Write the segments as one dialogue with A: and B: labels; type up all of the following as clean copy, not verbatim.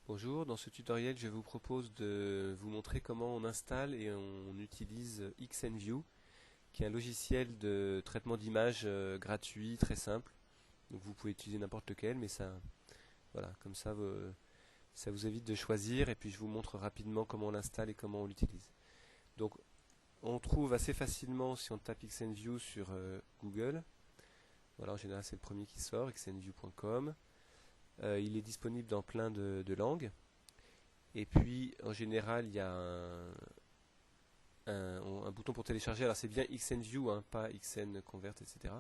A: Bonjour, dans ce tutoriel je vous propose de vous montrer comment on installe et on utilise XNView, qui est un logiciel de traitement d'image gratuit, très simple. Donc vous pouvez utiliser n'importe lequel, mais ça, voilà, comme ça, ça vous évite de choisir. Et puis je vous montre rapidement comment on l'installe et comment on l'utilise. Donc on trouve assez facilement si on tape XNView sur Google. Voilà, en général c'est le premier qui sort, xnview.com. Il est disponible dans plein de langues. Et puis, en général, il y a un bouton pour télécharger. Alors, c'est bien XNView, hein, pas XNConvert, etc.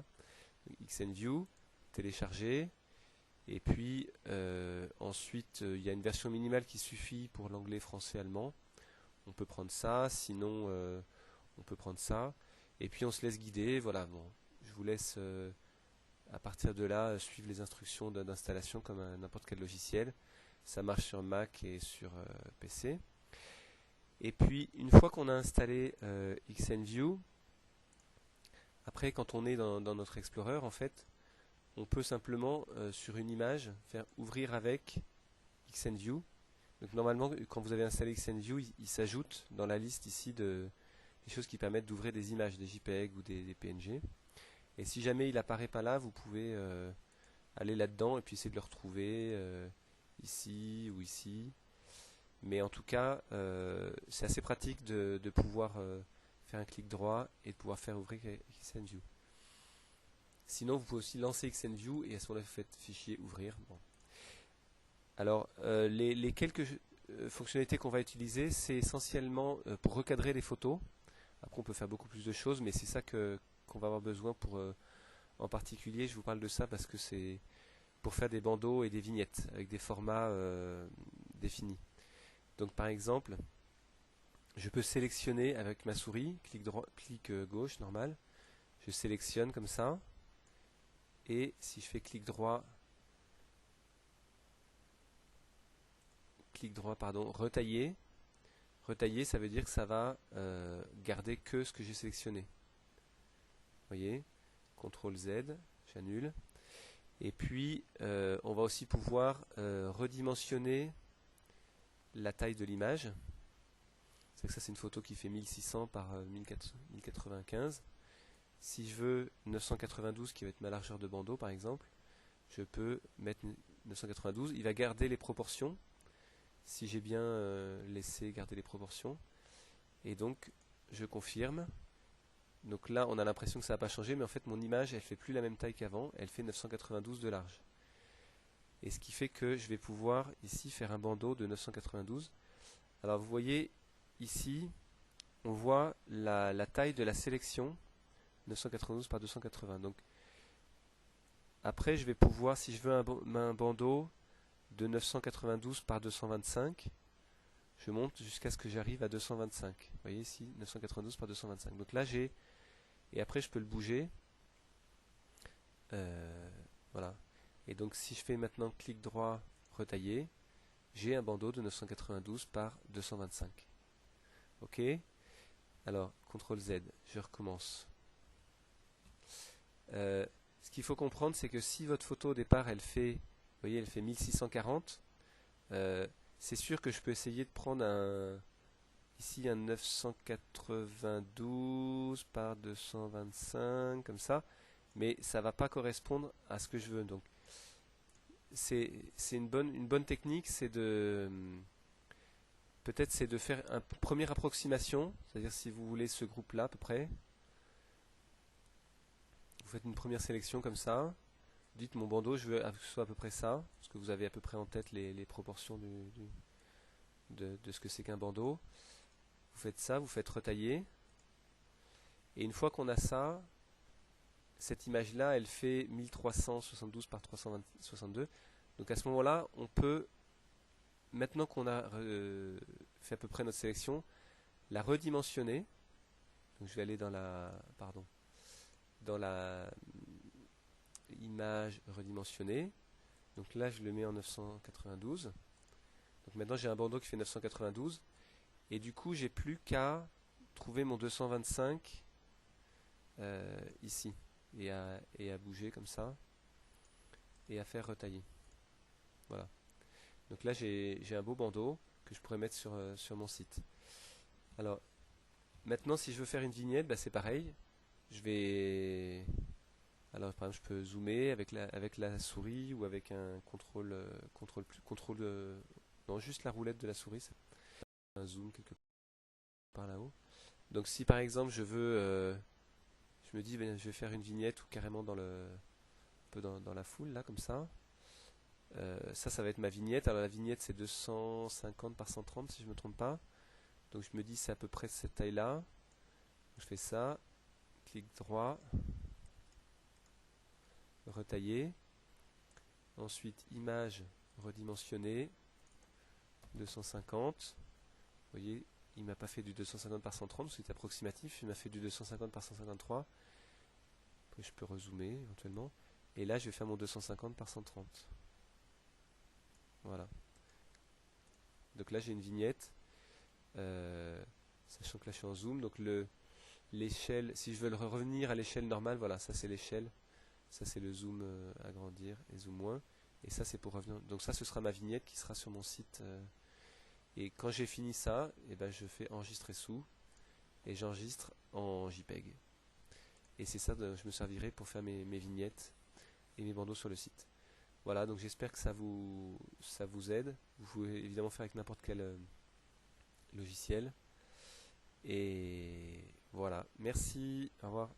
A: Donc, XNView, télécharger. Et puis, ensuite, il y a une version minimale qui suffit pour l'anglais, français, allemand. On peut prendre ça. Sinon, on peut prendre ça. Et puis, on se laisse guider. Voilà, bon, je vous laisse, à partir de là, suivre les instructions d'installation comme n'importe quel logiciel. Ça marche sur Mac et sur PC. Et puis, une fois qu'on a installé XNView, après, quand on est dans notre Explorer, en fait, on peut simplement, sur une image, faire ouvrir avec XNView. Donc, normalement, quand vous avez installé XNView, il s'ajoute dans la liste ici des choses qui permettent d'ouvrir des images, des JPEG ou des PNG. Et si jamais il apparaît pas là, vous pouvez aller là-dedans et puis essayer de le retrouver ici ou ici. Mais en tout cas, c'est assez pratique de pouvoir faire un clic droit et de pouvoir faire ouvrir XNView. Sinon, vous pouvez aussi lancer XNView et à ce moment-là, vous faites fichier ouvrir. Bon. Alors, les quelques fonctionnalités qu'on va utiliser, c'est essentiellement pour recadrer les photos. Après, on peut faire beaucoup plus de choses, mais c'est ça qu'on va avoir besoin pour, en particulier, je vous parle de ça parce que c'est pour faire des bandeaux et des vignettes avec des formats définis. Donc par exemple, je peux sélectionner avec ma souris, clic droit, clic gauche normal, je sélectionne comme ça, et si je fais clic droit pardon, retailler, retailler ça veut dire que ça va garder que ce que j'ai sélectionné. Vous voyez, CTRL Z, j'annule. Et puis on va aussi pouvoir redimensionner la taille de l'image. C'est que ça, c'est une photo qui fait 1600 par 1095. Si je veux 992, qui va être ma largeur de bandeau par exemple, je peux mettre 992. Il va garder les proportions, si j'ai bien laissé garder les proportions. Et donc, je confirme. Donc là, on a l'impression que ça n'a pas changé, mais en fait, mon image, elle fait plus la même taille qu'avant. Elle fait 992 de large. Et ce qui fait que je vais pouvoir ici faire un bandeau de 992. Alors vous voyez ici, on voit la taille de la sélection 992 par 280. Donc après, je vais pouvoir, si je veux un bandeau de 992 par 225, je monte jusqu'à ce que j'arrive à 225. Vous voyez ici, 992 par 225. Donc là, j'ai, et après, je peux le bouger. Voilà. Et donc, si je fais maintenant clic droit, retailler, j'ai un bandeau de 992 par 225. Ok. Alors, CTRL Z, je recommence. Ce qu'il faut comprendre, c'est que si votre photo au départ, elle fait, vous voyez, elle fait 1640, c'est sûr que je peux essayer de prendre ici un 992 par 225, comme ça, mais ça va pas correspondre à ce que je veux. Donc, c'est une bonne technique, peut-être c'est de faire une première approximation, c'est-à-dire si vous voulez ce groupe-là à peu près, vous faites une première sélection comme ça, dites mon bandeau, je veux que ce soit à peu près ça, parce que vous avez à peu près en tête les proportions de ce que c'est qu'un bandeau. Vous faites ça, vous faites retailler, et une fois qu'on a ça, cette image-là, elle fait 1372 par 362. Donc à ce moment-là, on peut, maintenant qu'on a fait à peu près notre sélection, la redimensionner. Donc je vais aller dans la image redimensionnée. Donc là, je le mets en 992. Donc maintenant, j'ai un bandeau qui fait 992. Et du coup, j'ai plus qu'à trouver mon 225 ici. Et à bouger comme ça. Et à faire retailler. Voilà. Donc là j'ai un beau bandeau que je pourrais mettre sur mon site. Alors maintenant si je veux faire une vignette, bah, c'est pareil. Je vais... Alors par exemple je peux zoomer avec la souris ou avec un contrôle non, juste la roulette de la souris, c'est un zoom quelque part là-haut. Donc si par exemple je me dis ben, je vais faire une vignette ou carrément un peu dans la foule là comme ça. Ça va être ma vignette. Alors la vignette c'est 250 par 130 si je me trompe pas. Donc je me dis c'est à peu près cette taille là. Je fais ça, clic droit, retailler. Ensuite image redimensionnée, 250. Vous voyez, il m'a pas fait du 250 par 130, c'est approximatif. Il m'a fait du 250 par 153. Après je peux rezoomer éventuellement. Et là je vais faire mon 250 par 130. Voilà. Donc là j'ai une vignette. Sachant que là je suis en zoom. Donc l'échelle, si je veux revenir à l'échelle normale, voilà, ça c'est l'échelle. Ça c'est le zoom agrandir et zoom moins. Et ça c'est pour revenir. Donc ça ce sera ma vignette qui sera sur mon site. Et quand j'ai fini ça, et ben, je fais enregistrer sous. Et j'enregistre en JPEG. Et c'est ça dont je me servirai pour faire mes vignettes et mes bandeaux sur le site. Voilà, donc j'espère que ça vous aide. Vous pouvez évidemment faire avec n'importe quel logiciel. Et voilà, merci, au revoir.